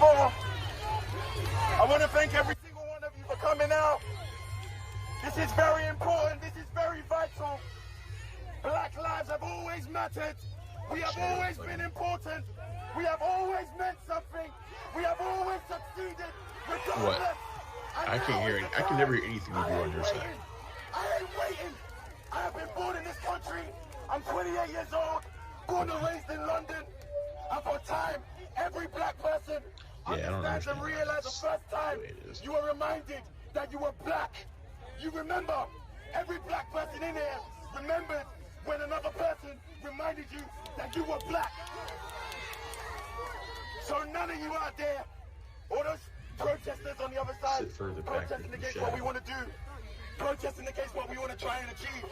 all, I want to thank every single one of you for coming out. This is very important. This is very vital. Black lives have always mattered. We have always been important. We have always meant something. We have always succeeded. Regardless. What? I can't hear it. I can never hear anything you do on your side. I ain't waiting. I have been born in this country. I'm 28 years old, born and raised in London. And for time, every black person understands and realizes the first time you were reminded that you were black. You remember, every black person in here remembered when another person reminded you that you were black. So none of you out there, all those protesters on the other side, protesting against what we want to do, protesting against what we want to try and achieve.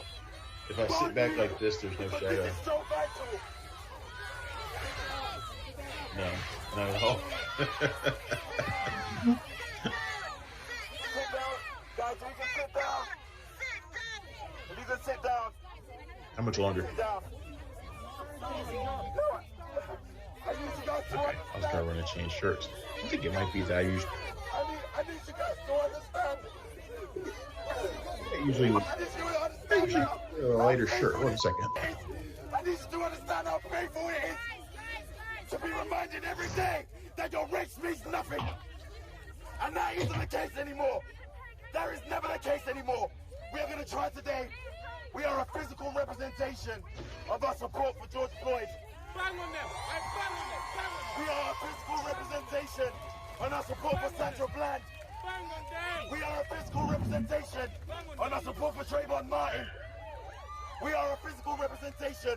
If I sit back like this, there's no shadow. This is so vital. No, not at all. Sit down. Guys, we can sit down. If you can sit down. How much longer? Sit down. Okay, I was going to change shirts. I think it might be that I need you guys to understand. usually a lighter shirt. 1 second. I need you to understand how painful it is to be reminded every day that your race means nothing. And that isn't the case anymore. That is never the case anymore. We are going to try today. We are a physical representation of our support for George Floyd. We are a physical representation on our support for Sandra Bland. We are a physical representation on our support for Trayvon Martin. We are a physical representation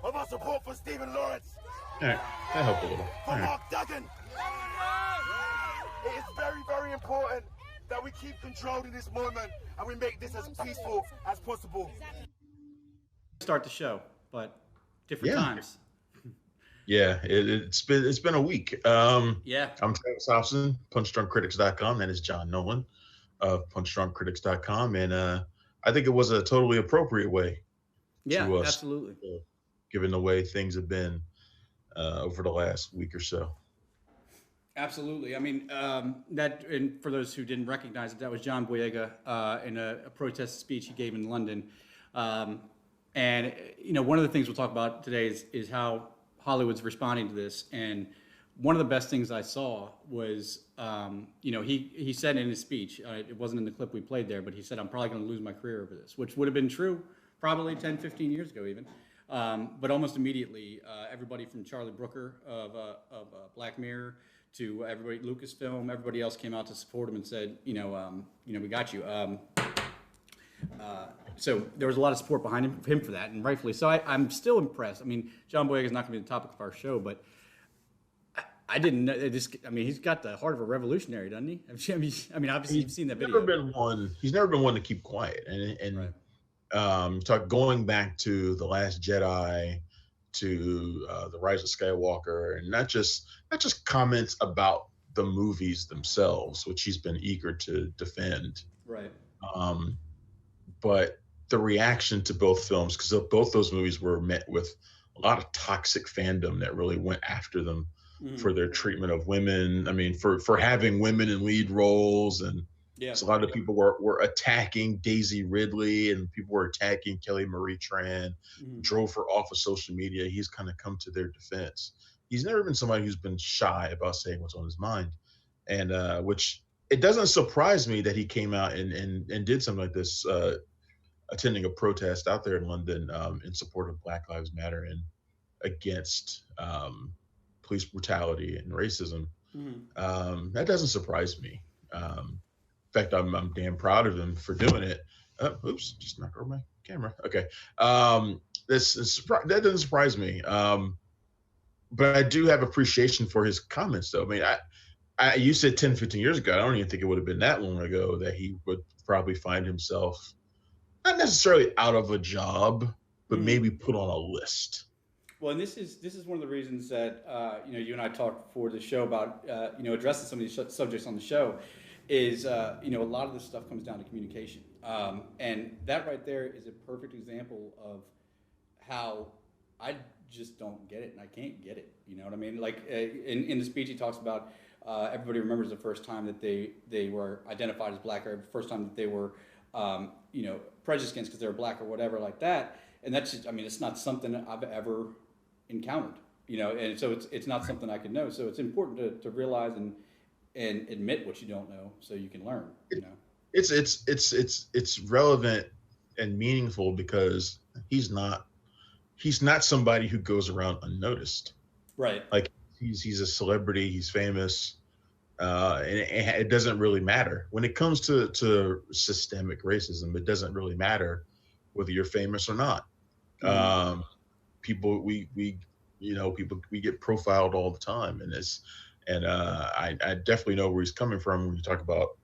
of our support for Stephen Lawrence. All right, that helped a little. For Mark Duggan. It is very, very important that we keep control in this moment and we make this as peaceful as possible. Start the show, but different times. Yeah, it's been a week. Yeah. I'm Travis Hobson, PunchDrunkCritics.com. That is John Nolan of PunchDrunkCritics.com. And I think it was a totally appropriate way to us, absolutely. Given the way things have been over the last week or so. Absolutely. I mean, and for those who didn't recognize it, that was John Boyega in a protest speech he gave in London. And, one of the things we'll talk about today is how Hollywood's responding to this. And one of the best things I saw was, he said in his speech, it wasn't in the clip we played there, but he said, I'm probably going to lose my career over this, which would have been true probably 10, 15 years ago even. But almost immediately, everybody from Charlie Brooker of Black Mirror to everybody, Lucasfilm, everybody else came out to support him and said, we got you. So there was a lot of support behind him for that, and rightfully so. I'm still impressed. I mean, John Boyega is not going to be the topic of our show, but I didn't know this. I mean, he's got the heart of a revolutionary, doesn't he? I mean, obviously you've seen that video. He's never been one to keep quiet, and right. Going back to The Last Jedi, to The Rise of Skywalker, and not just comments about the movies themselves, which he's been eager to defend. Right. But the reaction to both films, because both those movies were met with a lot of toxic fandom that really went after them for their treatment of women. I mean, for having women in lead roles, and so a lot of people were attacking Daisy Ridley, and people were attacking Kelly Marie Tran, drove her off of social media. He's kind of come to their defense. He's never been somebody who's been shy about saying what's on his mind, and which it doesn't surprise me that he came out and did something like this, attending a protest out there in London in support of Black Lives Matter and against police brutality and racism. That doesn't surprise me. In fact, I'm damn proud of him for doing it. Oops, just knocked over my camera. Okay. That doesn't surprise me. But I do have appreciation for his comments, though. I mean, you said 10, 15 years ago. I don't even think it would have been that long ago that he would probably find himself not necessarily out of a job, but maybe put on a list. Well, and this is one of the reasons that you and I talked for the show about addressing some of these subjects on the show. Is a lot of this stuff comes down to communication, and that right there is a perfect example of how I just don't get it, and I can't get it. You know what I mean? Like in the speech, he talks about everybody remembers the first time that they were identified as black, or the first time that they were, prejudiced against because they were black or whatever like that. And that's just, I mean, it's not something I've ever encountered, and so it's not something I can know. So it's important to realize and admit what you don't know so you can learn, It's relevant and meaningful because he's not somebody who goes around unnoticed. Right. Like he's a celebrity, he's famous, and it doesn't really matter when it comes to systemic racism. It doesn't really matter whether you're famous or not. Mm-hmm. People we get profiled all the time, and I definitely know where he's coming from when you talk about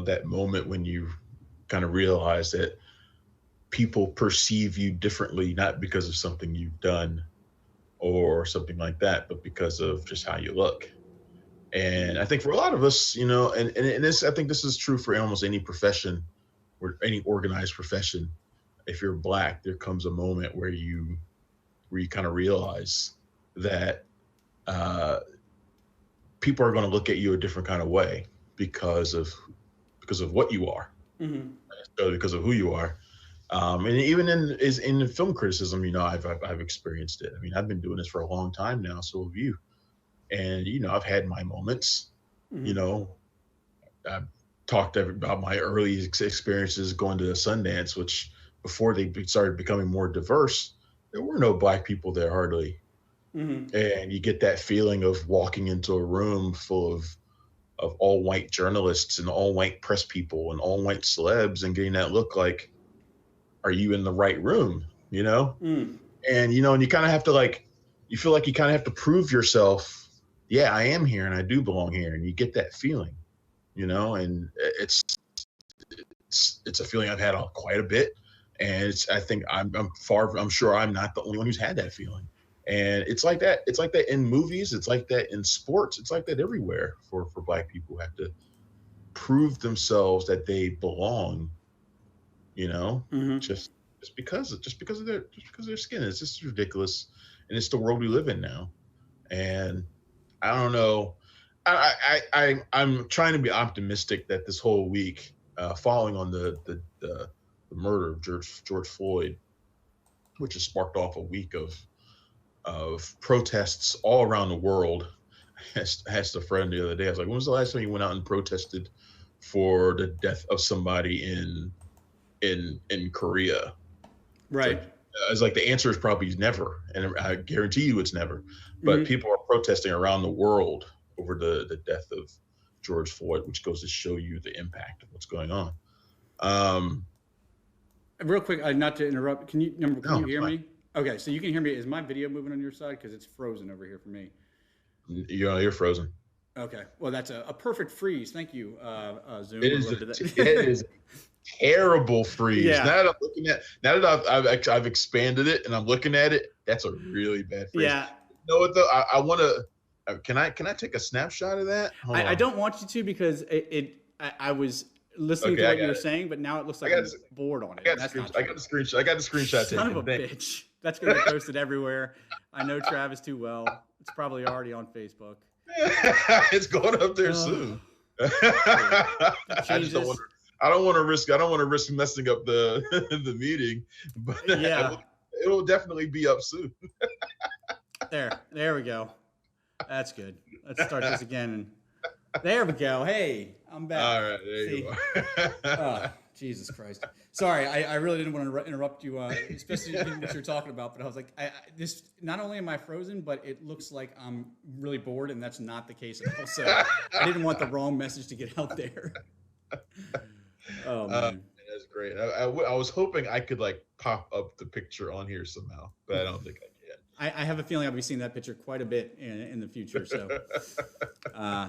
that moment when you kind of realize that people perceive you differently, not because of something you've done or something like that, but because of just how you look. And I think for a lot of us, and this, I think this is true for almost any profession or any organized profession. If you're black, there comes a moment where you kind of realize that people are going to look at you a different kind of way because of what you are, mm-hmm. So because of who you are. And even in film criticism, I've experienced it. I mean, I've been doing this for a long time now, so have you. And I've had my moments. Mm-hmm. I've talked about my early experiences going to Sundance, which before they started becoming more diverse, there were no black people there hardly. Mm-hmm. And you get that feeling of walking into a room full of all white journalists and all white press people and all white celebs and getting that look like, are you in the right room? And, and you kind of have to you feel like you kind of have to prove yourself. Yeah, I am here and I do belong here. And you get that feeling, and it's a feeling I've had quite a bit. And I think I'm sure I'm not the only one who's had that feeling. And it's like that. It's like that in movies. It's like that in sports. It's like that everywhere for black people who have to prove themselves that they belong, mm-hmm. just because of their skin. It's just ridiculous. And it's the world we live in now. And I don't know. I'm trying to be optimistic that this whole week, following on the murder of George Floyd, which has sparked off a week of protests all around the world. I asked a friend the other day, I was like, when was the last time you went out and protested for the death of somebody in Korea? Right. It's like the answer is probably never, and I guarantee you it's never. But mm-hmm. people are protesting around the world over the death of George Floyd, which goes to show you the impact of what's going on. Real quick, not to interrupt, can you hear me? Okay, so you can hear me. Is my video moving on your side? Because it's frozen over here for me. You're frozen. Okay, well, that's a perfect freeze. Thank you, Zoom. It is a terrible freeze. Yeah. Now that I've expanded it and I'm looking at it, that's a really bad freeze. Yeah. You know what though? I want to. Can I take a snapshot of that? I don't want you to because I was listening to what you were saying, but now it looks like I'm bored on it. I got the screenshot. I got the screenshot. Son of a bitch. That's going to get posted everywhere. I know Travis too well. It's probably already on Facebook. It's going up there soon. I don't want to risk messing up the meeting, but yeah, it will definitely be up soon. There we go. That's good. Let's start this again. There we go. Hey, I'm back. All right, there you are. Jesus Christ. Sorry, I really didn't want to interrupt you, especially what you're talking about. But I was like, this. Not only am I frozen, but it looks like I'm really bored, and that's not the case at all. So I didn't want the wrong message to get out there. Oh man, that's great. I was hoping I could pop up the picture on here somehow, but I don't think I can. I have a feeling I'll be seeing that picture quite a bit in the future. So,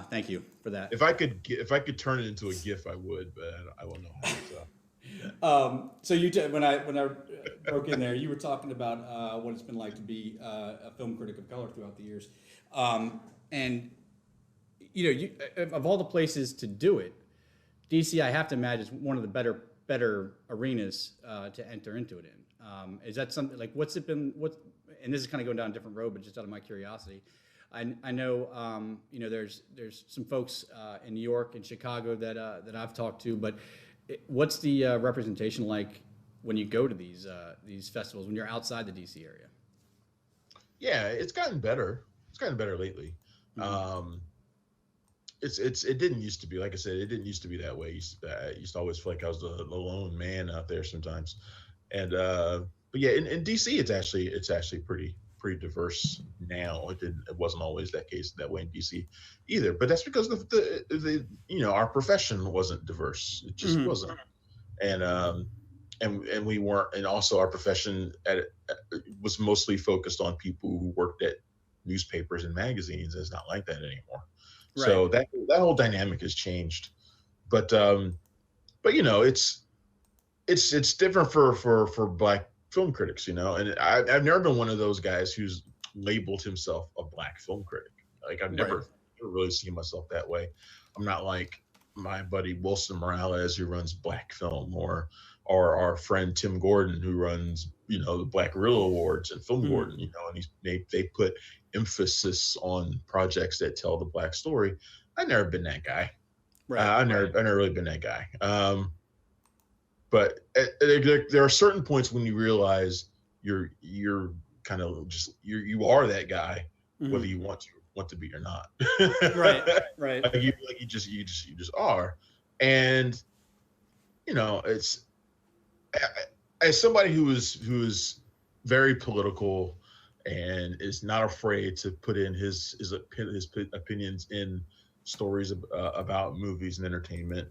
thank you for that. If I could turn it into a GIF, I would, but I won't know how. So when I broke in there, you were talking about what it's been like to be a film critic of color throughout the years, and you of all the places to do it, DC, I have to imagine, is one of the better arenas to enter into it in. Is that something what's it been? And this is kind of going down a different road, but just out of my curiosity, I know there's some folks in New York and Chicago that I've talked to, but what's the representation like when you go to these festivals when you're outside the DC area? Yeah, it's gotten better. It's gotten better lately. It didn't used to be, like I said, it didn't used to be that way. I used to always feel like I was the lone man out there sometimes. And but yeah, in DC it's actually pretty diverse now. It wasn't always that way in DC either. But that's because the our profession wasn't diverse. It just wasn't. And we weren't, and also our profession was mostly focused on people who worked at newspapers and magazines. It's not like that anymore. Right. So that whole dynamic has changed. But it's different for Black film critics, and I've never been one of those guys who's labeled himself a Black film critic. Like I've never really seen myself that way. I'm not like my buddy Wilson Morales who runs Black Film, or our friend Tim Gordon who runs the Black Reel Awards and Film Gordon, and they put emphasis on projects that tell the Black story. I've never been that guy. Right. I've never really been that guy. But there are certain points when you realize you're kind of you are that guy, whether you want to be or not. Right. Like you just are. And it's, as somebody who is very political and is not afraid to put in his opinions in stories about movies and entertainment,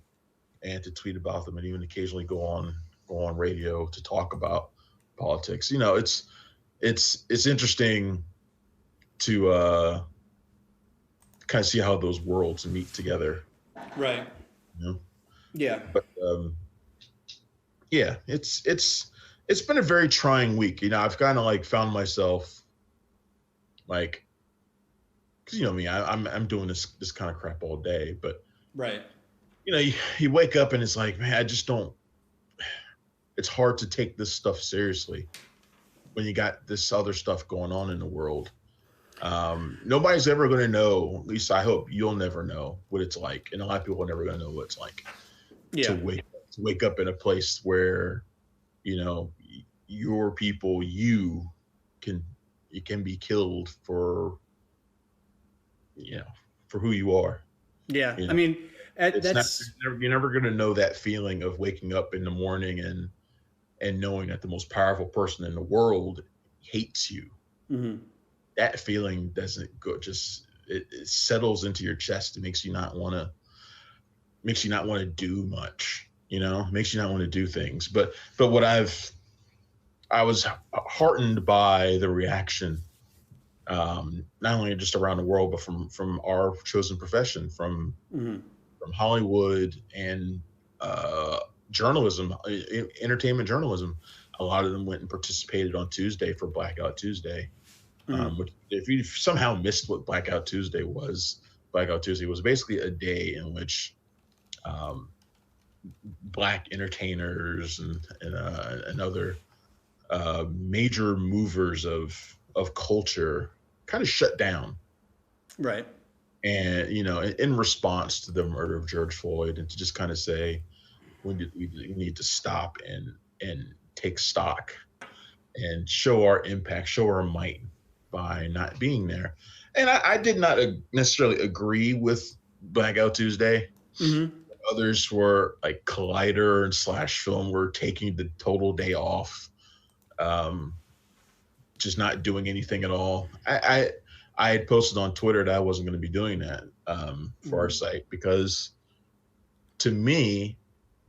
and to tweet about them, and even occasionally go on radio to talk about politics. It's interesting to kind of see how those worlds meet together. Right. Yeah. But yeah, it's been a very trying week. I've kind of like found myself like, because me, I'm doing this kind of crap all day, but right. You wake up and it's like, man, it's hard to take this stuff seriously when you got this other stuff going on in the world. Nobody's ever going to know, at least I hope you'll never know what it's like. And a lot of people are never going to know what it's like to wake up in a place where, your people, you can be killed for who you are. Yeah. I mean, you're never going to know that feeling of waking up in the morning and knowing that the most powerful person in the world hates you. Mm-hmm. That feeling doesn't go, it settles into your chest. It makes you not want to do much, makes you not want to do things. But what I was heartened by the reaction, not only just around the world, but from our chosen profession, from Hollywood and journalism, entertainment journalism. A lot of them went and participated on Tuesday for Blackout Tuesday. Which, if you somehow missed what Blackout Tuesday was basically a day in which Black entertainers and other major movers of culture kind of shut down. Right. And, in response to the murder of George Floyd, and to just kind of say, we need to stop and take stock and show our impact, show our might by not being there. And I did not necessarily agree with Blackout Tuesday. Mm-hmm. Others were like Collider and / Film were taking the total day off, just not doing anything at all. I had posted on Twitter that I wasn't going to be doing that for our site, because to me,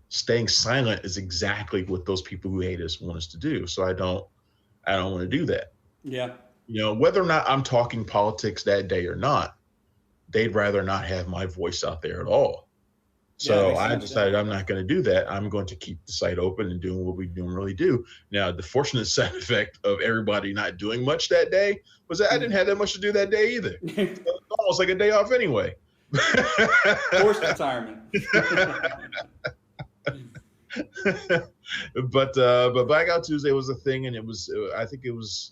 staying silent is exactly what those people who hate us want us to do. So I don't want to do that. Yeah. Whether or not I'm talking politics that day or not, they'd rather not have my voice out there at all. So I decided I'm not going to do that. I'm going to keep the site open and doing what we normally do. Now, the fortunate side effect of everybody not doing much that day was that I didn't have that much to do that day either. It was almost like a day off anyway. Forced retirement. But Blackout Tuesday was a thing, and I think it was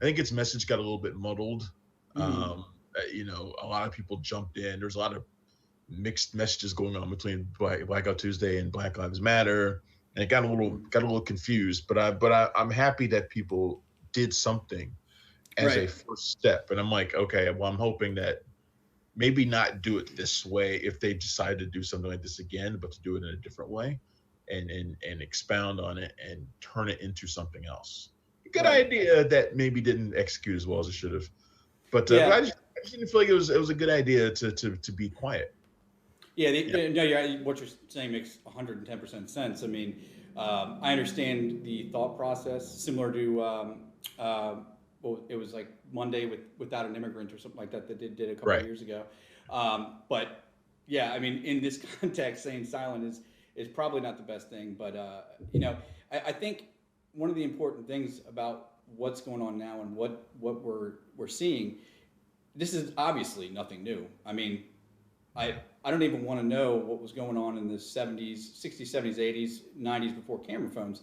I think its message got a little bit muddled. You know, a lot of people jumped in. There's a lot of mixed messages going on between Blackout Tuesday and Black Lives Matter, and it got a little confused. But I'm happy that people did something as a first step. And I'm like, okay, well, I'm hoping that maybe not do it this way if they decide to do something like this again, but to do it in a different way and expound on it and turn it into something else. A good idea that maybe didn't execute as well as it should have. But I just didn't feel like it was a good idea to be quiet. Yeah, what you're saying makes 110% sense. I mean, I understand the thought process, similar to well, it was like Monday without an immigrant or something like that they did a couple of years ago. But yeah, I mean, in this context, saying silent is probably not the best thing. But you know, I think one of the important things about what's going on now and what we're seeing, this is obviously nothing new. I mean, I don't even want to know what was going on in the 70s, 60s, 70s, 80s, 90s before camera phones.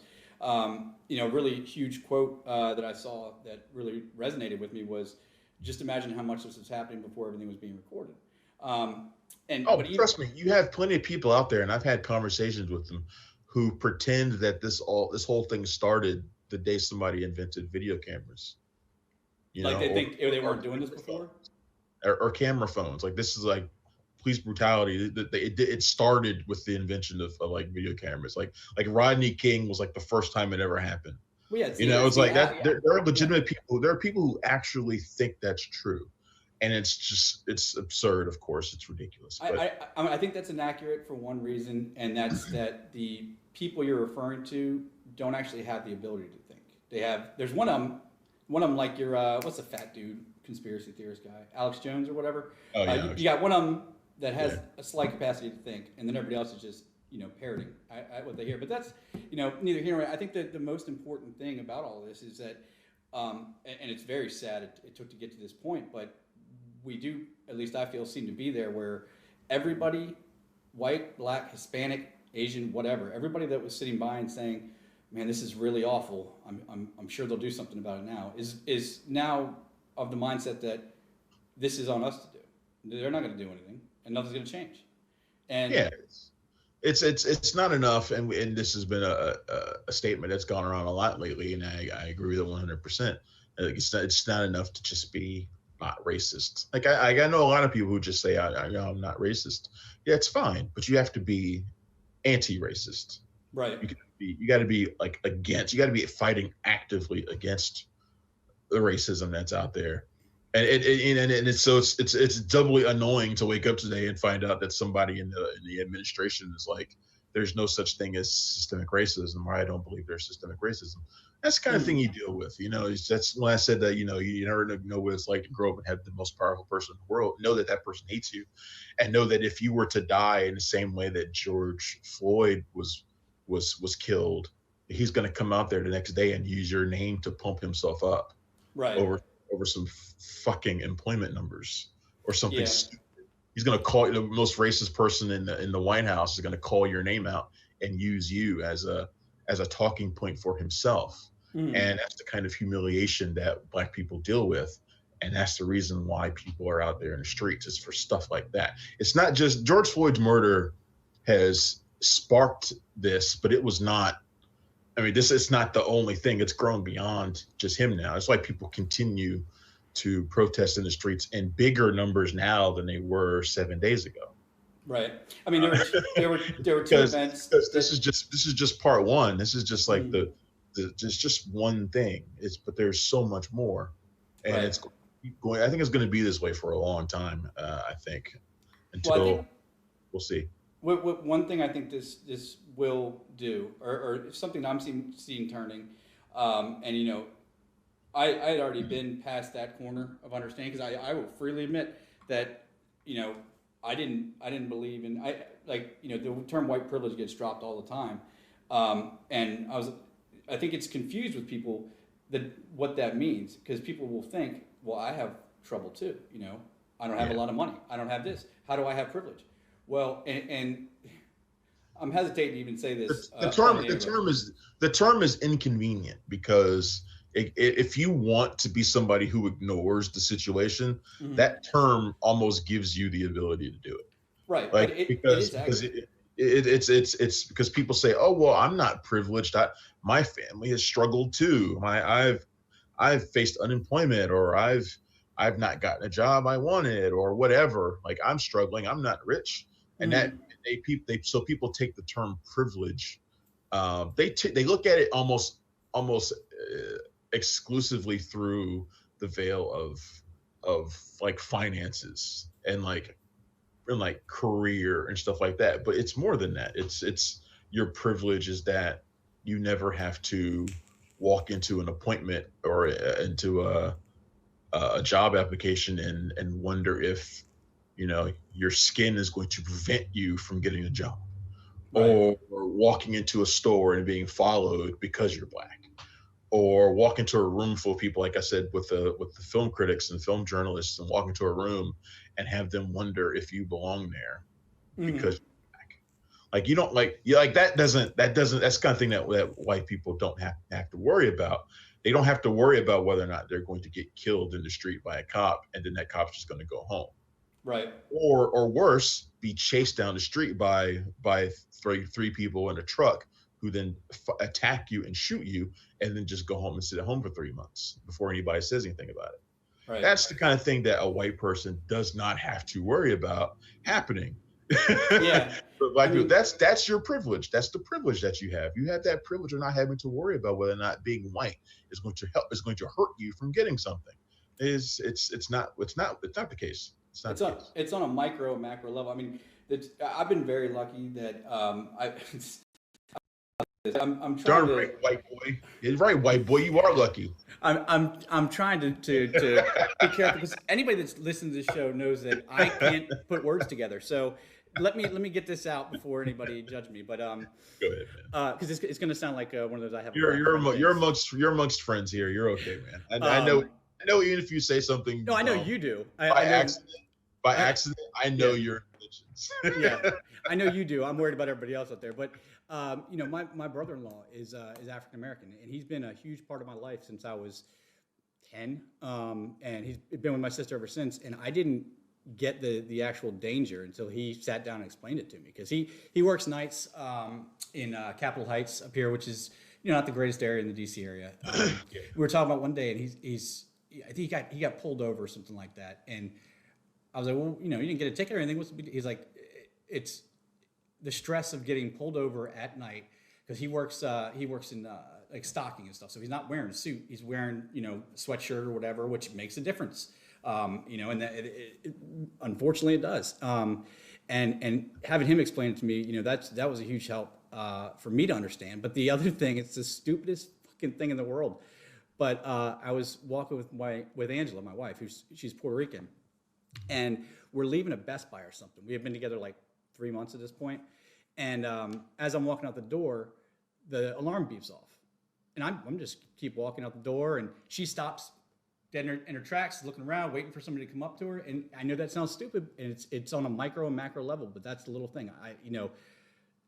You know, really huge quote that I saw that really resonated with me was, just imagine how much this was happening before everything was being recorded. Trust me, you have plenty of people out there, and I've had conversations with them who pretend that this whole thing started the day somebody invented video cameras. You know, they think they weren't doing this before? Or camera phones. Like, this is like police brutality. It started with the invention of like video cameras. Like Rodney King was like the first time it ever happened. Well, yeah, you know, it's like that. There are legitimate people. There are people who actually think that's true, and it's absurd. Of course, it's ridiculous. But I think that's inaccurate for one reason, and that's that the people you're referring to don't actually have the ability to think. There's one of them like your what's the fat dude conspiracy theorist guy, Alex Jones or whatever. Oh yeah. You got one of them that has a slight capacity to think, and then everybody else is just, you know, parroting what they hear. But that's, you know, neither here nor there. I think that the most important thing about all this is that, and it's very sad it took to get to this point, but we do, at least I feel, seem to be there where everybody, white, black, Hispanic, Asian, whatever, everybody that was sitting by and saying, man, this is really awful, I'm sure they'll do something about it now, is now of the mindset that this is on us to do. They're not going to do anything, and nothing's going to change. And yeah, it's not enough, and this has been a statement that's gone around a lot lately, and I agree with it 100%. It's not enough to just be not racist. Like I know a lot of people who just say I'm not racist. Yeah, it's fine, but you have to be anti-racist. Right. You got to be like against. You got to be fighting actively against the racism that's out there. And it's doubly annoying to wake up today and find out that somebody in the administration is like, there's no such thing as systemic racism, or I don't believe there's systemic racism. That's the kind of thing you deal with. You know, that's when I said that, you know, you never know what it's like to grow up and have the most powerful person in the world. Know that person hates you, and know that if you were to die in the same way that George Floyd was killed, he's going to come out there the next day and use your name to pump himself up. Right. Over some fucking employment numbers or something stupid. He's going to call the most racist person in the White House is going to call your name out and use you as a talking point for himself. And that's the kind of humiliation that Black people deal with. And that's the reason why people are out there in the streets, is for stuff like that. It's not just George Floyd's murder has sparked this, but it was not. I mean, this is not the only thing. It's grown beyond just him now. It's why people continue to protest in the streets in bigger numbers now than they were 7 days ago. Right. I mean, there were two events. This is just part one. This is just like just one thing. But there's so much more, and it's going. I think it's going to be this way for a long time. I think until we'll see. One thing I think this will do, or something I'm seeing turning, and you know, I had already been past that corner of understanding, because I will freely admit that, you know, I didn't believe in, you know, the term white privilege gets dropped all the time, and I think it's confused with people what that means, because people will think, well, I have trouble too, you know, I don't have a lot of money, I don't have this, how do I have privilege? Well, and I'm hesitating to even say this. The term is inconvenient, because if you want to be somebody who ignores the situation, that term almost gives you the ability to do it. Right. Like, But because it's because people say, oh, well, I'm not privileged. My family has struggled too. I've faced unemployment, or I've not gotten a job I wanted, or whatever. Like, I'm struggling. I'm not rich. And that so people take the term privilege. They look at it almost exclusively through the veil of like finances and like career and stuff like that. But it's more than that. It's your privilege is that you never have to walk into an appointment or into a job application and wonder if your skin is going to prevent you from getting a job, or walking into a store and being followed because you're Black, or walk into a room full of people, like I said, with the film critics and film journalists, and walk into a room and have them wonder if you belong there because you're Black. Like, you don't that's the kind of thing that white people don't have to worry about. They don't have to worry about whether or not they're going to get killed in the street by a cop, and then that cop's just going to go home. Right. Or worse, be chased down the street by three people in a truck who then attack you and shoot you, and then just go home and sit at home for 3 months before anybody says anything about it. Right. That's the kind of thing that a white person does not have to worry about happening. Yeah. But like, that's your privilege. That's the privilege that you have. You have that privilege of not having to worry about whether or not being white is going to hurt you from getting something. It's not the case. It's on a micro and macro level. I mean, I've been very lucky that I'm trying darn to. Right, white boy. You're right, white boy. You are lucky. I'm trying to be careful, because anybody that's listened to this show knows that I can't put words together. So let me get this out before anybody judge me. But go ahead, man. Because it's going to sound like one of those I have. You're amongst friends here. You're okay, man. I know even if you say something. No, I know you do. By accident, I know your intentions. Yeah, I know you do. I'm worried about everybody else out there. But my brother-in-law is African American, and he's been a huge part of my life since I was 10. And he's been with my sister ever since. And I didn't get the actual danger until he sat down and explained it to me, because he works nights in Capitol Heights up here, which is not the greatest area in the DC area. We were talking about one day, and I think he got pulled over or something like that, and I was like, well, you didn't get a ticket or anything. What's the big deal? He's like, it's the stress of getting pulled over at night, because he works in like stocking and stuff. So he's not wearing a suit. He's wearing a sweatshirt or whatever, which makes a difference. And that it unfortunately it does. And having him explain it to me, that was a huge help for me to understand. But the other thing, it's the stupidest fucking thing in the world. But I was walking with Angela, my wife, she's Puerto Rican. And we're leaving a Best Buy or something. We have been together like 3 months at this point. And as I'm walking out the door, the alarm beeps off. And I'm just keep walking out the door, and she stops dead in her tracks, looking around, waiting for somebody to come up to her. And I know that sounds stupid, and it's on a micro and macro level, but that's the little thing.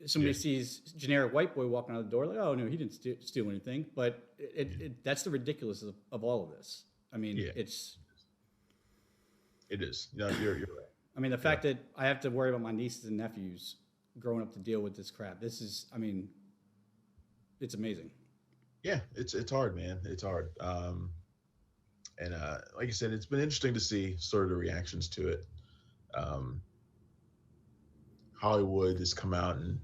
Somebody sees generic white boy walking out the door, like, oh no, he didn't steal anything. But that's the ridiculousness of all of this. I mean, It is. No, you're right. I mean, the fact that I have to worry about my nieces and nephews growing up to deal with this crap. This is, I mean, it's amazing. Yeah, it's hard, man. It's hard. And like I said, it's been interesting to see sort of the reactions to it. Hollywood has come out and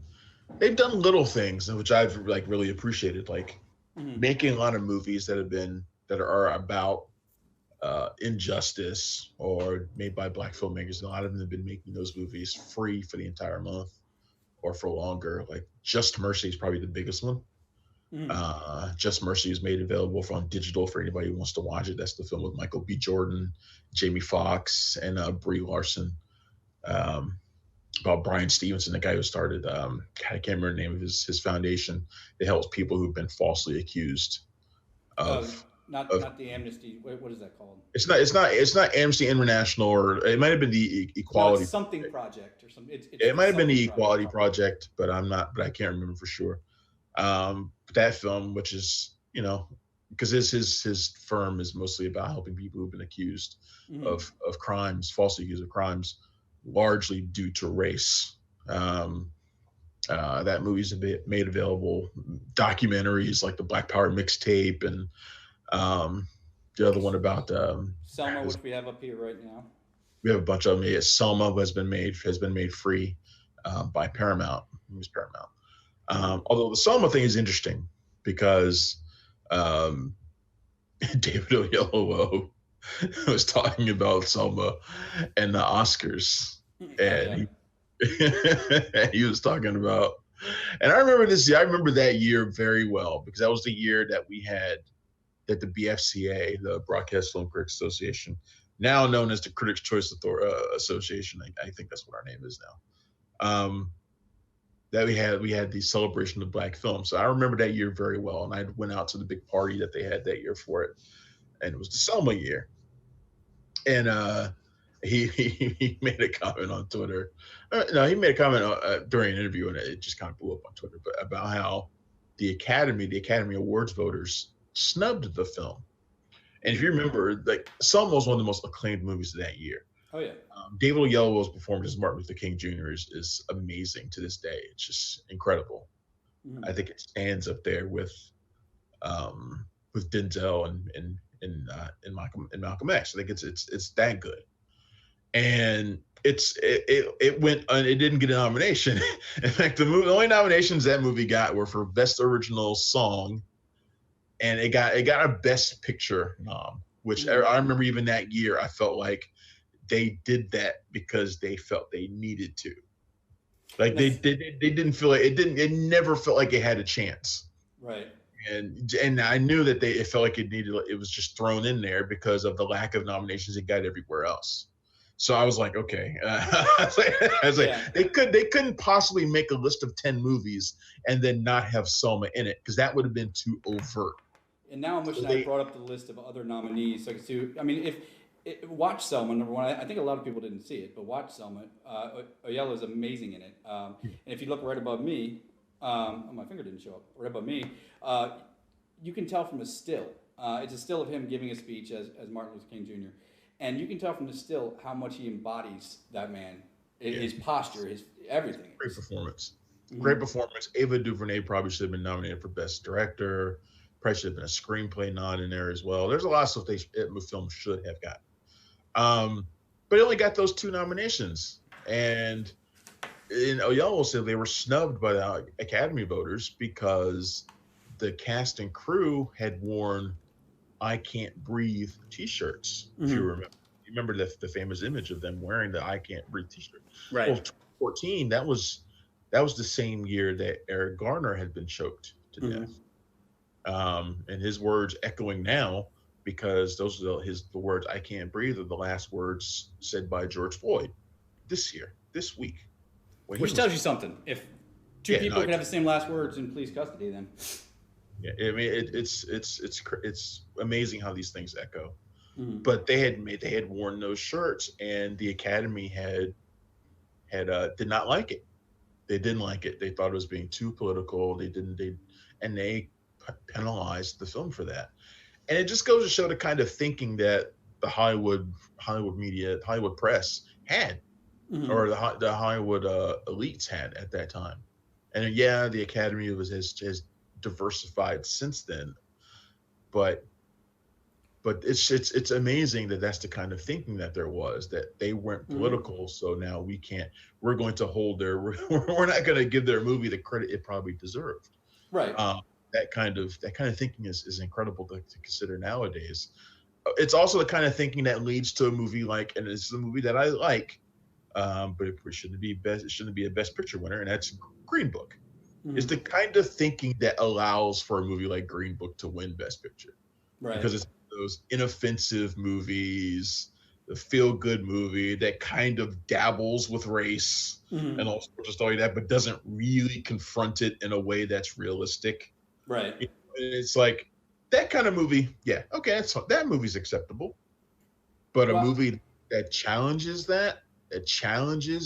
they've done little things, which I've really appreciated, like making a lot of movies that are about injustice or made by Black filmmakers. A lot of them have been making those movies free for the entire month or for longer. Like Just Mercy is probably the biggest one. Just Mercy is made available on digital for anybody who wants to watch it. That's the film with Michael B. Jordan, Jamie Foxx, and Brie Larson. About Brian Stevenson, the guy who started, I can't remember the name of his foundation. It helps people who've been falsely accused of. Not the Amnesty. What is that called? It's not Amnesty International, or it might have been the Equality. No, it's something project or something. It might have been the Equality Project, but I can't remember for sure. That film, which is because his firm is mostly about helping people who've been accused of crimes, falsely accused of crimes, largely due to race. That movie's made available documentaries like the Black Power mixtape and the other one about Selma, which we have up here right now. We have a bunch of them. Yeah, Selma has been made free by Paramount. It was Paramount. Although the Selma thing is interesting because David Oyelowo was talking about Selma and the Oscars, and he was talking about, and I remember this. I remember that year very well because that was the year that we had that the BFCA, the Broadcast Film Critics Association, now known as the Critics' Choice Association. I think that's what our name is now. That we had the celebration of Black film. So I remember that year very well, and I went out to the big party that they had that year for it, and it was the Selma year. And he made a comment on Twitter. No, he made a comment during an interview, and it just kind of blew up on Twitter, but about how the Academy Awards voters snubbed the film. And if you remember, like, Selma was one of the most acclaimed movies of that year. Oh yeah. David Oyelowo's performance as Martin Luther King Jr. is amazing to this day. It's just incredible. I think it stands up there with Denzel and Malcolm X. I think it's that good. And it went. It didn't get a nomination. In fact, the only nominations that movie got were for Best Original Song, and it got a Best Picture nom. Which I remember even that year, I felt like they did that because they felt they needed to. Like they didn't feel like it never felt like it had a chance. Right. And I knew that it felt like it was just thrown in there because of the lack of nominations it got everywhere else. So I was like, okay. I was like, they couldn't possibly make a list of 10 movies and then not have Selma in it, because that would have been too overt. And now I'm wishing I brought up the list of other nominees. I mean, watch Selma, number one. I think a lot of people didn't see it, but watch Selma. Oyelowo is amazing in it. And if you look right above me, my finger didn't show up. Right above me, you can tell from a still. It's a still of him giving a speech as Martin Luther King Jr. And you can tell from the still how much he embodies that man. His posture, his everything. Great performance. Great performance. Ava DuVernay probably should have been nominated for Best Director. Probably should have been a screenplay nod in there as well. There's a lot of stuff the film should have got. But it only got those 2 nominations. And Oyelowo said they were snubbed by the Academy voters because the cast and crew had worn "I Can't Breathe" T-shirts. If you remember the famous image of them wearing the "I Can't Breathe" T-shirt. Right. Well, 2014, that was the same year that Eric Garner had been choked to death. And his words echoing now, because those are the words "I can't breathe" are the last words said by George Floyd this week. Which tells you something. If two people can have the same last words in police custody, then. Yeah, I mean it's amazing how these things echo. But they had worn those shirts, and the Academy had did not like it. They didn't like it. They thought it was being too political. They penalized the film for that. And it just goes to show the kind of thinking that the Hollywood media, Hollywood press had, or the Hollywood elites had at that time. And the Academy has diversified since then, but it's amazing that that's the kind of thinking that there was, that they weren't political. So now we're going to hold we're not going to give their movie the credit it probably deserved. Right. That kind of thinking is incredible to consider nowadays. It's also the kind of thinking that leads to a movie like, and it's a movie that I like, but it shouldn't be a Best Picture winner, and that's Green Book. It's the kind of thinking that allows for a movie like Green Book to win Best Picture. Right. Because it's those inoffensive movies, the feel-good movie that kind of dabbles with race and all sorts of stuff like that, but doesn't really confront it in a way that's realistic. Right. It's like that kind of movie. Yeah. Okay. That movie's acceptable. But a movie that challenges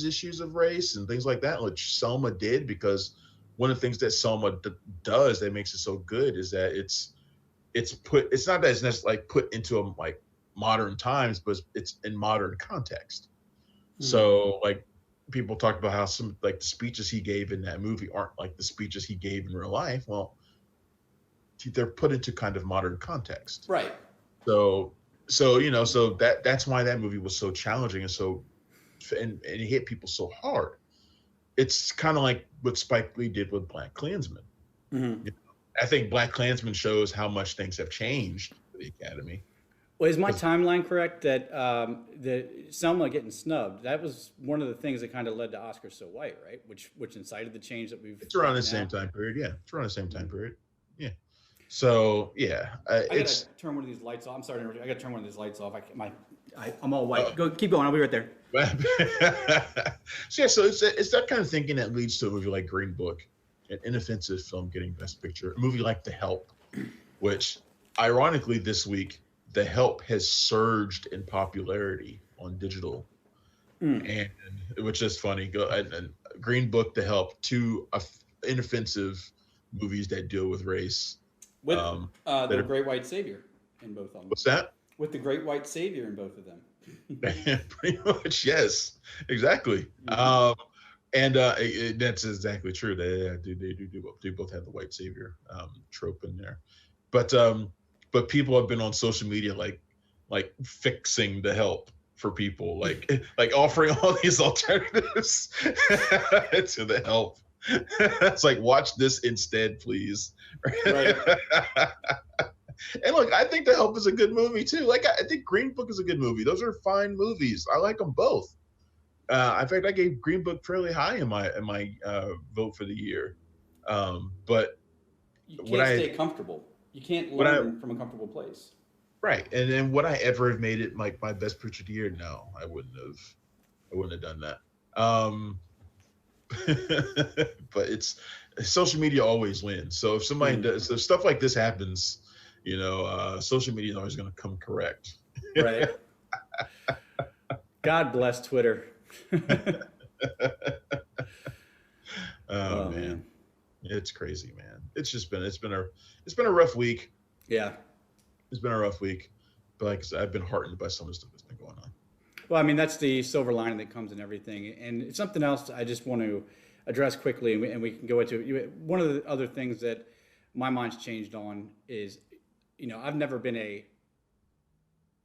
issues of race and things like that, which Selma did, because one of the things that Selma does that makes it so good is that it's not that it's necessarily like put into like modern times, but it's in modern context. So like people talk about how some like the speeches he gave in that movie aren't like the speeches he gave in real life. Well, they're put into kind of modern context. Right. So that's why that movie was so challenging and it hit people so hard. It's kind of like what Spike Lee did with BlacKkKlansman. I think BlacKkKlansman shows how much things have changed for the Academy. Well, is my timeline correct that the Selma getting snubbed, that was one of the things that kind of led to Oscars So White, right? Which incited the change that we've. It's around the same time period, yeah. It's around the same time period, yeah. So yeah, I gotta turn one of these lights off. I'm sorry, I gotta turn one of these lights off. I'm all white. Go, keep going. I'll be right there. So it's that kind of thinking that leads to a movie like Green Book, an inoffensive film getting Best Picture. A movie like The Help, which ironically this week The Help has surged in popularity on digital, and which is funny. And Green Book, The Help, two inoffensive movies that deal with race. With the Great White Savior in both of them. What's that? With the Great White Savior in both of them. Pretty much, yes, exactly. And that's exactly true. They do both have the white savior trope in there, but people have been on social media like fixing The Help for people, like offering all these alternatives to The Help. It's like, watch this instead, please. Right. And look, I think The Help is a good movie too. Like, I think Green Book is a good movie. Those are fine movies. I like them both. In fact, I gave Green Book fairly high in my vote for the year. But you can't stay comfortable. You can't learn from a comfortable place. Right. And then would I ever have made it like my Best Picture of the year? No, I wouldn't have done that. But it's social media always wins. So if somebody does, so stuff like this happens, social media is always going to come correct. Right. God bless Twitter. Oh man, it's crazy, man. It's been a rough week. Yeah, it's been a rough week, but like I said, I've been heartened by some of the stuff that's been going on. Well, I mean, that's the silver lining that comes in everything, and it's something else I just want to address quickly, and we can go into it. One of the other things that my mind's changed on is, I've never been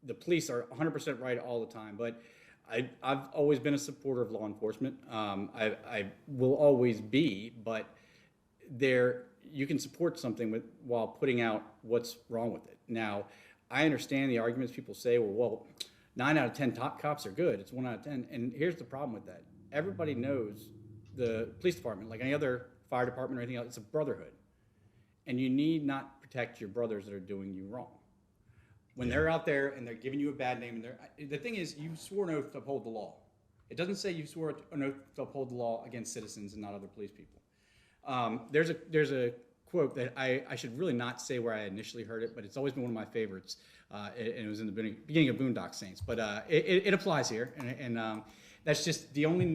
the police are 100% right all the time, but I've always been a supporter of law enforcement. I will always be, but you can support something while putting out what's wrong with it. Now, I understand the arguments people say, well, 9 out of 10 top cops are good. It's 1 out of 10. And here's the problem with that. Everybody knows the police department, like any other fire department or anything else, it's a brotherhood. And you need not protect your brothers that are doing you wrong. When they're out there and they're giving you a bad name, and the thing is, you swore an oath to uphold the law. It doesn't say you swore an oath to uphold the law against citizens and not other police people. There's a quote that I should really not say where I initially heard it, but it's always been one of my favorites. And it was in the beginning of Boondock Saints, but it applies here, and that's just the only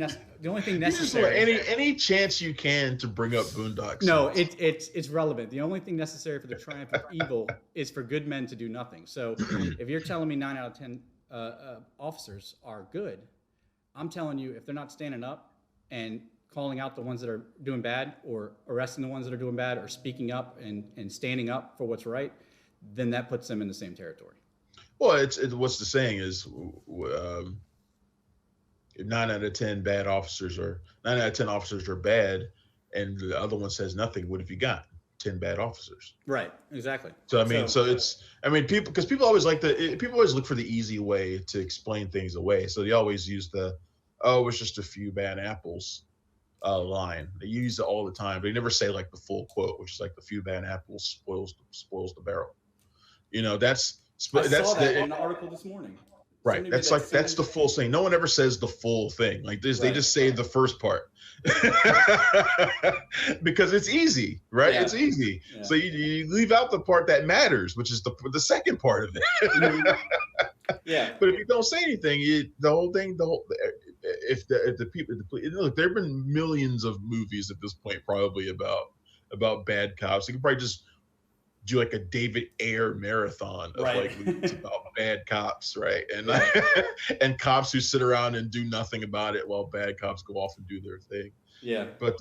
thing necessary. Any chance you can to bring up Boondock Saints. No, it's relevant. The only thing necessary for the triumph of evil is for good men to do nothing. So if you're telling me 9 out of 10 officers are good, I'm telling you, if they're not standing up and calling out the ones that are doing bad, or arresting the ones that are doing bad, or speaking up and standing up for what's right, then that puts them in the same territory. Well, what's the saying is, if 9 out of 10 officers are bad, and the other one says nothing, what have you got? 10 bad officers. Right. Exactly. So people always look for the easy way to explain things away. So they always use it's just a few bad apples line. They use it all the time, but they never say like the full quote, which is like the few bad apples spoils the barrel. That's I saw that in the article this morning. Right. That's the full thing. No one ever says the full thing. Like this, They just say the first part because it's easy, right? Yeah. It's easy. Yeah. So you leave out the part that matters, which is the second part of it. Yeah. But if you don't say anything, if the people, look, there have been millions of movies at this point, probably about bad cops. You can probably do like a David Ayer marathon of Right. like movies about bad cops, right? And and cops who sit around and do nothing about it while bad cops go off and do their thing. Yeah. But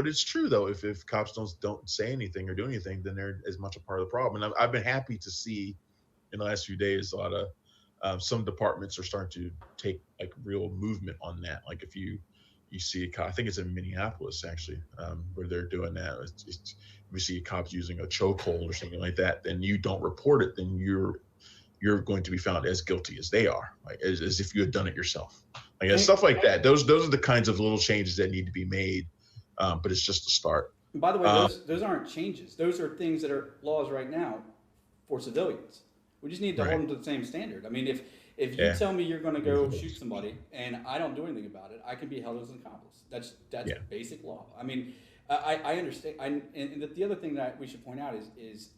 it's true though. If cops don't say anything or do anything, then they're as much a part of the problem. And I've been happy to see in the last few days a lot of some departments are starting to take like real movement on that. Like if you see a cop, I think it's in Minneapolis actually, where they're doing that. If you see a cop using a chokehold or something like that, then you don't report it, then you're going to be found as guilty as they are, like as if you had done it yourself. Like stuff like that. Those are the kinds of little changes that need to be made, but it's just a start. And by the way, those aren't changes. Those are things that are laws right now for civilians. We just need to hold them to the same standard. I mean, if you tell me you're going to go shoot somebody and I don't do anything about it, I can be held as an accomplice. That's basic law. I mean, I understand. And the other thing that we should point out is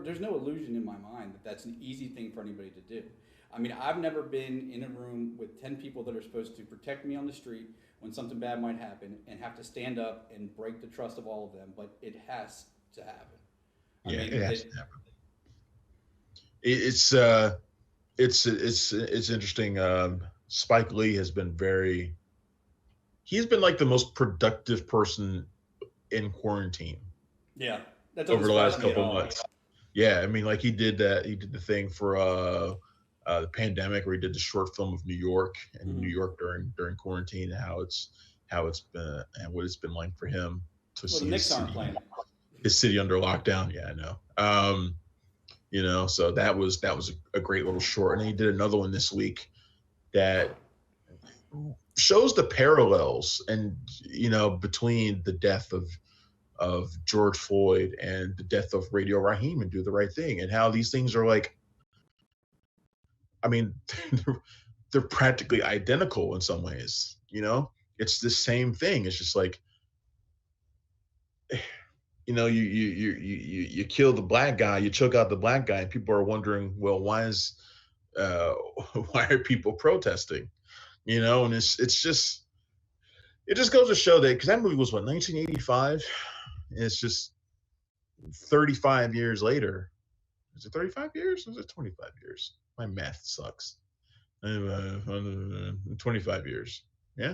there's no illusion in my mind that that's an easy thing for anybody to do. I mean, I've never been in a room with 10 people that are supposed to protect me on the street when something bad might happen and have to stand up and break the trust of all of them, but it has to happen. It has to happen. It's interesting. Spike Lee has been he's been like the most productive person in quarantine. Yeah. That's over the last couple of months. Yeah. I mean, like he did the thing for the pandemic where he did the short film of New York and New York during quarantine, and how it's been and what it's been like for him to see his city under lockdown. Yeah, I know. So that was a great little short. And then he did another one this week that shows the parallels and between the death of George Floyd and the death of Radio Raheem and Do the Right Thing, and how these things are like, I mean, they're practically identical in some ways. It's the same thing. It's just like, you kill the black guy, you choke out the black guy, and people are wondering, well, why are people protesting? And it just goes to show that, because that movie was 1985, and it's just 35 years later. Is it 35 years? Or is it 25 years? My math sucks. 25 years. Yeah.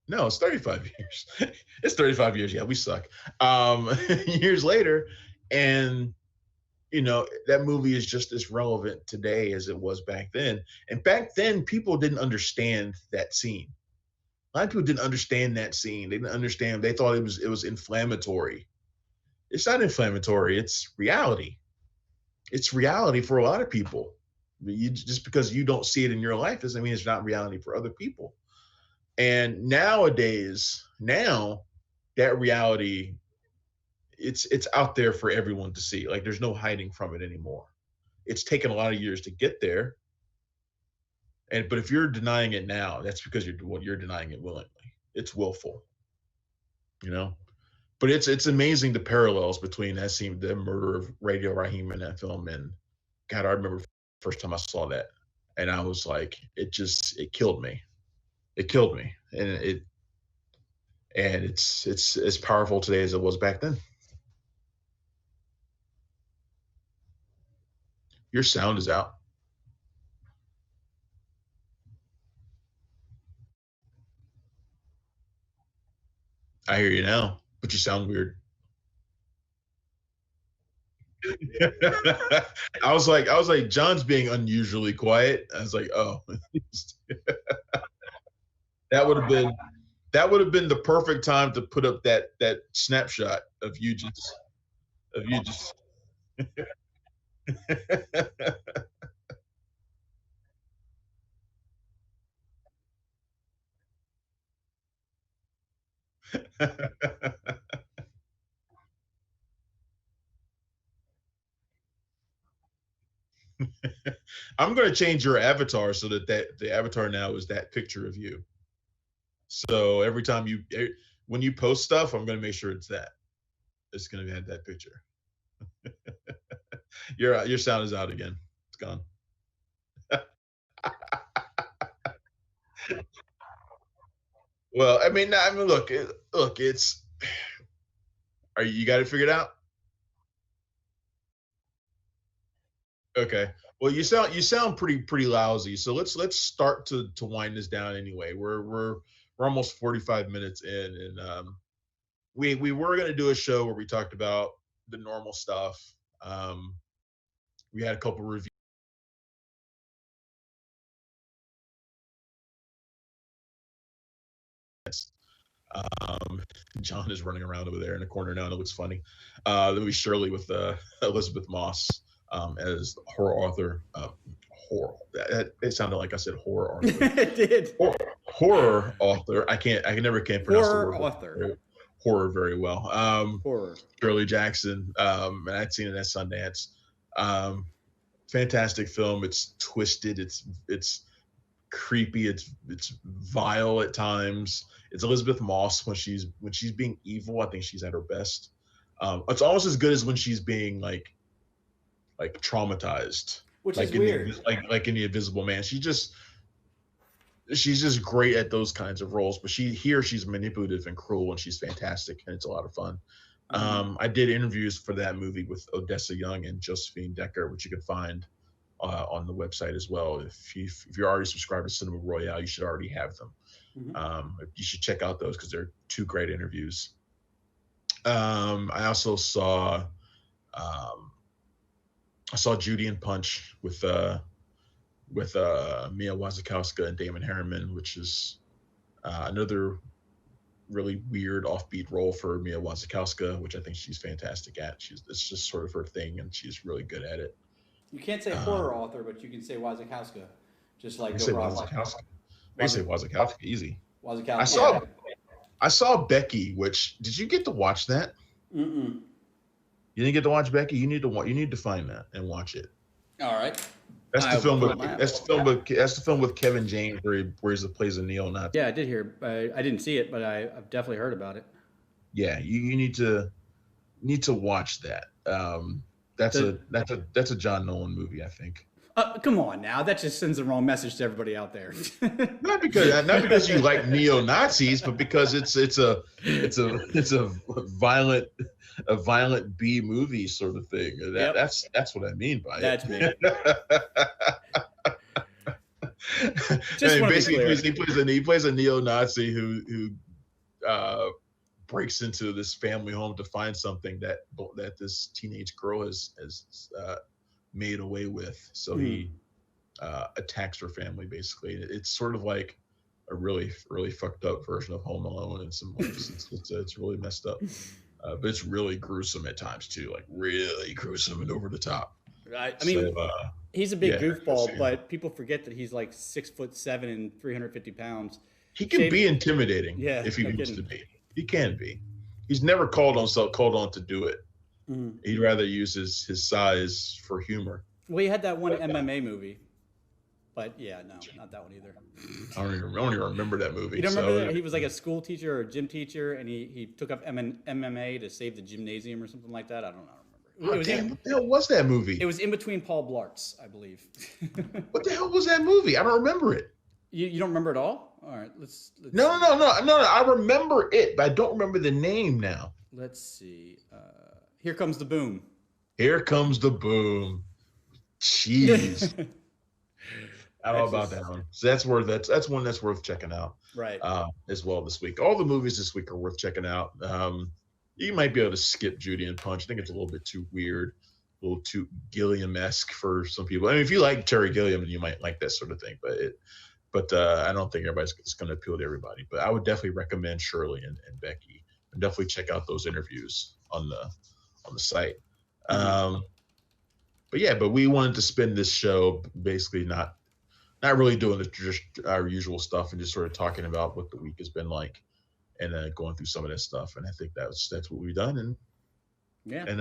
No, it's 35 years. It's 35 years. Yeah, we suck. Years later, and that movie is just as relevant today as it was back then. And back then, people didn't understand that scene. A lot of people didn't understand that scene. They didn't understand. They thought it was inflammatory. It's not inflammatory. It's reality. It's reality for a lot of people. Just because you don't see it in your life doesn't mean it's not reality for other people. And nowadays, that reality, it's out there for everyone to see. Like there's no hiding from it anymore. It's taken a lot of years to get there. But if you're denying it now, that's because you're denying it willingly. It's willful. But it's amazing the parallels between that scene, the murder of Radio Raheem in that film, and God, I remember the first time I saw that, and I was like, it killed me. It killed me, and it's as powerful today as it was back then. Your sound is out. I hear you now, but you sound weird. I was like, John's being unusually quiet. I was like, oh. That would have been the perfect time to put up that snapshot of you just. I'm going to change your avatar so that the avatar now is that picture of you. So every time when you post stuff, I'm going to make sure it's that. It's going to have that picture. Your sound is out again. It's gone. Well, I mean, look, it's. You got it figured out? Okay. Well, you sound pretty lousy. So let's start to wind this down anyway. We're almost 45 minutes in, and we were gonna do a show where we talked about the normal stuff. We had a couple reviews. Um, John is running around over there in the corner now, and it looks funny. The movie Shirley with Elizabeth Moss as horror author. Horror. It sounded like I said horror author. It did. Horror author. I can never pronounce Horror the word author. horror very well. Horror. Shirley Jackson. And I'd seen it at Sundance. Fantastic film. It's twisted. It's creepy. It's vile at times. It's Elizabeth Moss when she's being evil. I think she's at her best. It's almost as good as when she's being like traumatized, Which like is in weird. like in The Invisible Man. She's just great at those kinds of roles. But she's manipulative and cruel, and she's fantastic, and it's a lot of fun. I did interviews for that movie with Odessa Young and Josephine Decker, which you can find on the website as well. If you're already subscribed to Cinema Royale, you should already have them. You should check out those because they're two great interviews. I also saw Judy and Punch with Mia Wasikowska and Damon Harriman, which is another really weird offbeat role for Mia Wasikowska, which I think she's fantastic at. It's just sort of her thing, and she's really good at it. You can't say horror author, but you can say Wasikowska. Just like I say Wasikowska. I say Wasikowska easy. Wasikowska. I saw Becky. Which did you get to watch that? Mm-mm. You didn't get to watch Becky. You need to find that and watch it. All right. That's the film with Kevin James where he plays a neo-Nazi. Yeah, I did hear. I didn't see it, but I've definitely heard about it. Yeah, you need to watch that. That's a John Nolan movie, I think. Come on now, that just sends the wrong message to everybody out there. Not because you like neo-Nazis, but because it's a violent B movie sort of thing. That's what I mean by That's it. me. He plays a neo-Nazi who breaks into this family home to find something that this teenage girl has made away with. So he attacks her family. Basically, it's sort of like a really really fucked up version of Home Alone in some ways. It's really messed up, but it's really gruesome at times too. Like really gruesome and over the top. I mean, he's a big goofball, but people forget that he's like 6'7" and 350 pounds. He can be intimidating if he wants to be. He can be. He's never called on to do it. He'd rather use his size for humor. Well, he had that one MMA movie, but yeah, no, not that one either. I don't even remember that movie. You don't remember that? He was like a school teacher or a gym teacher, and he took up MMA to save the gymnasium or something like that. I don't know. What the hell was that movie? It was in between Paul Blarts, I believe. What the hell was that movie? I don't remember it. You don't remember it all? All right, let's No. I remember it, but I don't remember the name now. Let's see. Here Comes the Boom. Here Comes the Boom. Jeez. I don't know about that one. So that's one that's worth checking out. Right. As well this week. All the movies this week are worth checking out. You might be able to skip Judy and Punch. I think it's a little bit too weird, a little too Gilliam-esque for some people. I mean, if you like Terry Gilliam, you might like that sort of thing. But I don't think it's going to appeal to everybody. But I would definitely recommend Shirley and Becky, and definitely check out those interviews on the site. But we wanted to spend this show basically not really doing just our usual stuff and just sort of talking about what the week has been like, and going through some of that stuff. And I think that's what we've done. And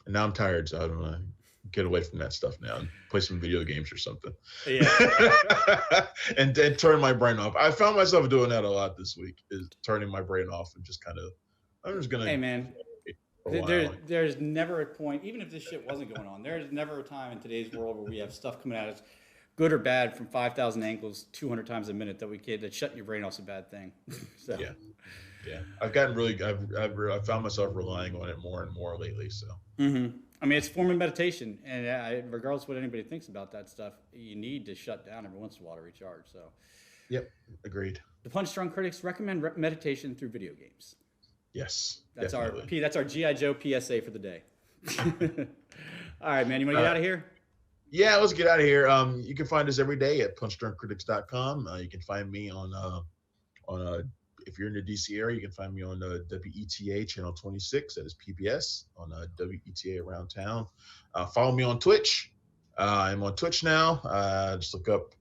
now I'm tired, so I don't want to get away from that stuff now and play some video games or something. Yeah. and turn my brain off. I found myself doing that a lot this week, is turning my brain off and just kind of, I'm just going to. Hey, man. There's never a point, even if this shit wasn't going on, there's never a time in today's world where we have stuff coming at us, good or bad, from 5,000 angles 200 times a minute that shutting your brain off's a bad thing. So. Yeah. I've gotten really, I've found myself relying on it more and more lately. So. I mean, it's a form of meditation, and regardless of what anybody thinks about that stuff, you need to shut down every once in a while to recharge. So, yep, agreed. The Punch Drunk Critics recommend meditation through video games. Yes, that's definitely. That's our GI Joe PSA for the day. All right, man. You want to get out of here? Yeah, let's get out of here. You can find us every day at punchdrunkcritics.com. You can find me on if you're in the DC area, you can find me on WETA channel 26. That is PBS on WETA around town. Follow me on Twitch. I'm on Twitch now. Just look up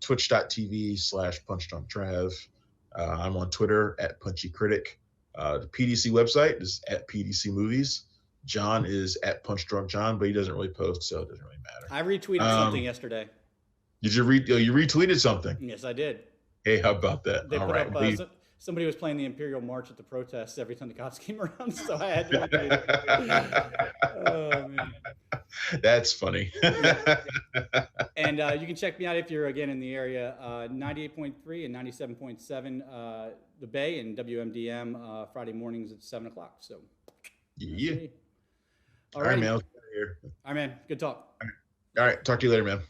twitch.tv/punchdrunktrav. I'm on Twitter at punchycritic. The PDC website is at PDC Movies. John is at punchdrunkjohn, but he doesn't really post, so it doesn't really matter. I retweeted something yesterday. Did you you retweeted something? Yes, I did. Hey, how about that? They put up somebody was playing the Imperial March at the protests every time the cops came around, so I had to retweet it. Oh, man. That's funny. And you can check me out if you're, again, in the area, 98.3 and 97.7 The Bay and WMDM Friday mornings at 7 o'clock. So, yeah. All right, man. All right, man. Good talk. All right. Talk to you later, man.